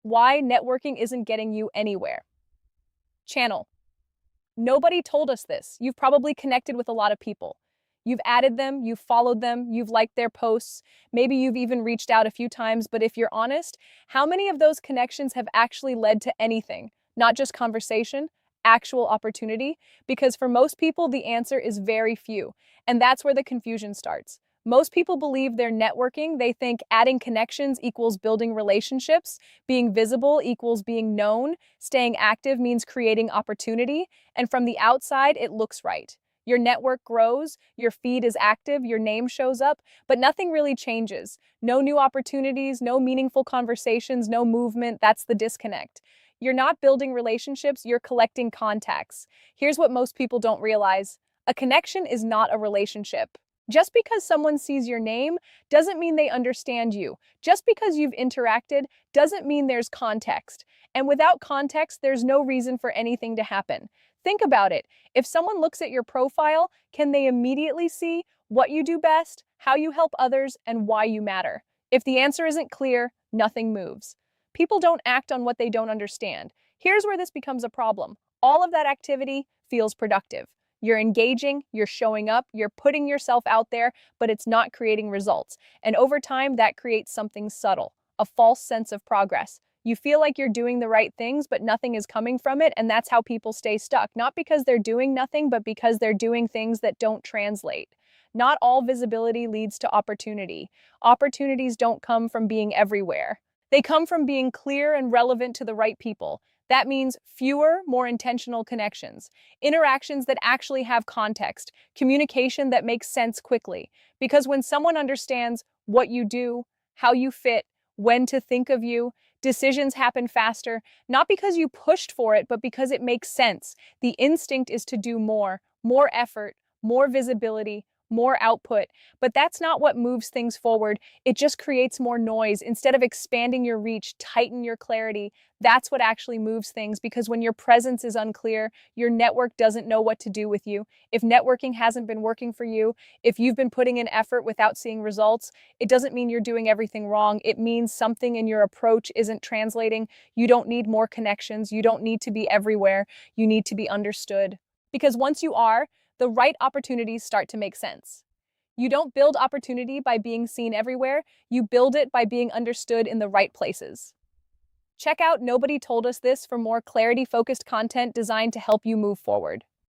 Why networking isn't getting you anywhere. Channel. Nobody told us this. You've probably connected with a lot of people. You've added them, you've followed them, you've liked their posts. Maybe you've even reached out a few times, but if you're honest, how many of those connections have actually led to anything? Not just conversation, actual opportunity? Because for most people, the answer is very few. And that's where the confusion starts. Most people believe they're networking. They think adding connections equals building relationships, being visible equals being known, staying active means creating opportunity, and from the outside, it looks right. Your network grows, your feed is active, your name shows up, but nothing really changes. No new opportunities, no meaningful conversations, no movement. That's the disconnect. You're not building relationships, you're collecting contacts. Here's what most people don't realize. A connection is not a relationship. Just because someone sees your name doesn't mean they understand you. Just because you've interacted doesn't mean there's context. And without context, there's no reason for anything to happen. Think about it. If someone looks at your profile, can they immediately see what you do best, how you help others, and why you matter? If the answer isn't clear, nothing moves. People don't act on what they don't understand. Here's where this becomes a problem. All of that activity feels productive. You're engaging, you're showing up, you're putting yourself out there, but it's not creating results. And over time, that creates something subtle, a false sense of progress. You feel like you're doing the right things, but nothing is coming from it, and that's how people stay stuck. Not because they're doing nothing, but because they're doing things that don't translate. Not all visibility leads to opportunity. Opportunities don't come from being everywhere. They come from being clear and relevant to the right people. That means fewer, more intentional connections, interactions that actually have context, communication that makes sense quickly. Because when someone understands what you do, how you fit, when to think of you, decisions happen faster, not because you pushed for it, but because it makes sense. The instinct is to do more effort, more visibility, more output. But that's not what moves things forward. It just creates more noise. Instead of expanding your reach, tighten your clarity. That's what actually moves things, because when your presence is unclear, your network doesn't know what to do with you. If networking hasn't been working for you, if you've been putting in effort without seeing results, it doesn't mean you're doing everything wrong. It means something in your approach isn't translating. You don't need more connections. You don't need to be everywhere. You need to be understood. Because once you are, the right opportunities start to make sense. You don't build opportunity by being seen everywhere, you build it by being understood in the right places. Check out Nobody Told Us This for more clarity-focused content designed to help you move forward.